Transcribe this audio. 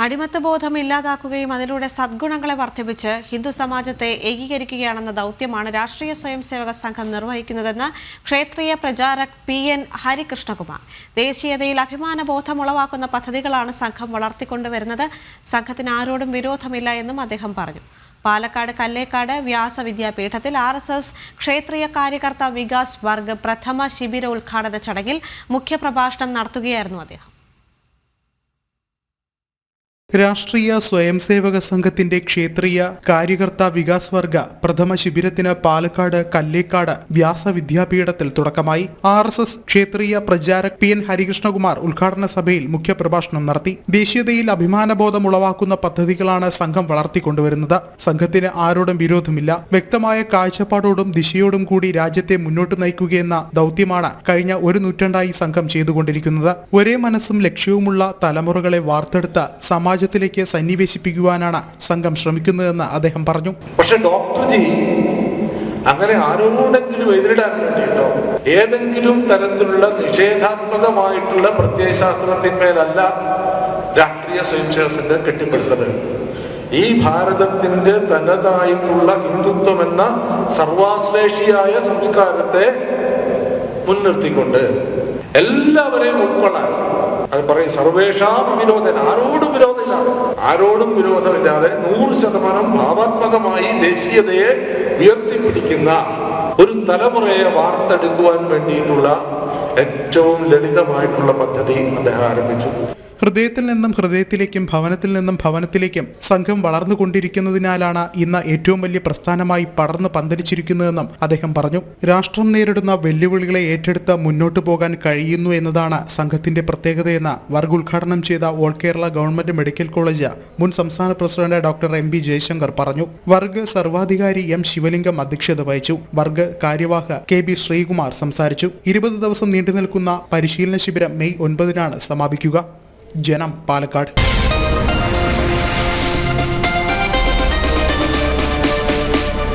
അടിമത്തബോധം ഇല്ലാതാക്കുകയും അതിലൂടെ സദ്ഗുണങ്ങളെ വർദ്ധിപ്പിച്ച് ഹിന്ദു സമാജത്തെ ഏകീകരിക്കുകയാണെന്ന ദൗത്യമാണ് രാഷ്ട്രീയ സ്വയംസേവക സംഘം നിർവഹിക്കുന്നതെന്ന് ക്ഷേത്രീയ പ്രചാരക് PN ഹരികൃഷ്ണകുമാർ. ദേശീയതയിൽ അഭിമാനബോധം ഉളവാക്കുന്ന പദ്ധതികളാണ് സംഘം വളർത്തിക്കൊണ്ടുവരുന്നത്. സംഘത്തിന് ആരോടും വിരോധമില്ല എന്നും അദ്ദേഹം പറഞ്ഞു. പാലക്കാട് കല്ലേക്കാട് വ്യാസ വിദ്യാപീഠത്തിൽ RSS ക്ഷേത്രീയ കാര്യകർത്ത വികാസ് വർഗ് പ്രഥമ ശിബിര ഉദ്ഘാടന ചടങ്ങിൽ മുഖ്യപ്രഭാഷണം നടത്തുകയായിരുന്നു അദ്ദേഹം. രാഷ്ട്രീയ സ്വയംസേവക സംഘത്തിന്റെ ക്ഷേത്രീയ കാര്യകർത്ത വികാസ് വർഗ പ്രഥമ ശിബിരത്തിന് പാലക്കാട് കല്ലേക്കാട് വ്യാസ വിദ്യാപീഠത്തിൽ തുടക്കമായി. RSS ക്ഷേത്രീയ പ്രചാരക് PN ഹരികൃഷ്ണകുമാർ ഉദ്ഘാടന സഭയിൽ മുഖ്യപ്രഭാഷണം നടത്തി. ദേശീയതയിൽ അഭിമാനബോധം ഉളവാക്കുന്ന പദ്ധതികളാണ് സംഘം വളർത്തിക്കൊണ്ടുവരുന്നത്. സംഘത്തിന് ആരോടും വിരോധമില്ല. വ്യക്തമായ കാഴ്ചപ്പാടോടും ദിശയോടും കൂടി രാജ്യത്തെ മുന്നോട്ട് നയിക്കുകയെന്ന ദൗത്യമാണ് കഴിഞ്ഞ ഒരു നൂറ്റാണ്ടായി സംഘം ചെയ്തുകൊണ്ടിരിക്കുന്നത്. ഒരേ മനസ്സും ലക്ഷ്യവുമുള്ള തലമുറകളെ വാർത്തെടുത്ത് സമാജത്തിലേക്ക് സന്നിവേശിപ്പിക്കുവാനാണ് സംഘം ശ്രമിക്കുന്നതെന്ന് അദ്ദേഹം പറഞ്ഞു. പക്ഷെ ഡോക്ടർജി അങ്ങനെ ആരോടെങ്കിലും എതിരിടാൻ വേണ്ടിയിട്ടോ ഏതെങ്കിലും തരത്തിലുള്ള നിഷേധാത്മകമായിട്ടുള്ള പ്രത്യയശാസ്ത്രത്തിന്മേലല്ല രാഷ്ട്രീയ സ്വയംസേവക സംഘം കെട്ടിപ്പടുത്തത്. ഈ ഭാരതത്തിന്റെ തനതായിട്ടുള്ള ഹിന്ദുത്വം എന്ന സർവാശ്ലേഷിയായ സംസ്കാരത്തെ മുൻനിർത്തിക്കൊണ്ട് എല്ലാവരെയും ഉൾക്കൊള്ളാൻ അത് പറയും. സർവേഷാം അവിരോധന, ആരോടും വിരോധമില്ലാതെ 100% ഭാവാത്മകമായി ദേശീയതയെ ഉയർത്തിപ്പിടിക്കുന്ന ഒരു തലമുറയെ വാർത്തെടുക്കുവാൻ വേണ്ടിയിട്ടുള്ള ഏറ്റവും ലളിതമായിട്ടുള്ള പദ്ധതി അദ്ദേഹം ആരംഭിച്ചു. ഹൃദയത്തിൽ നിന്നും ഹൃദയത്തിലേക്കും ഭവനത്തിൽ നിന്നും ഭവനത്തിലേക്കും സംഘം വളർന്നുകൊണ്ടിരിക്കുന്നതിനാലാണ് ഇന്ന് ഏറ്റവും വലിയ പ്രസ്ഥാനമായി പടർന്നു പന്തലിച്ചിരിക്കുന്നതെന്നും അദ്ദേഹം പറഞ്ഞു. രാഷ്ട്രം നേരിടുന്ന വെല്ലുവിളികളെ ഏറ്റെടുത്ത് മുന്നോട്ടു പോകാൻ കഴിയുന്നു എന്നതാണ് സംഘത്തിന്റെ പ്രത്യേകതയെന്ന് വർഗ് ഉദ്ഘാടനം ചെയ്ത all Kerala government medical college മുൻ സംസ്ഥാന പ്രസിഡന്റ് ഡോക്ടർ MB ജയശങ്കർ പറഞ്ഞു. വർഗ് സർവാധികാരി M ശിവലിംഗം അധ്യക്ഷത വഹിച്ചു. വർഗ് കാര്യവാഹ് KB ശ്രീകുമാർ സംസാരിച്ചു. 20 ദിവസം നീണ്ടുനിൽക്കുന്ന പരിശീലന ശിബിരം മെയ് 9 സമാപിക്കുക. ജനം, പാലക്കാട്.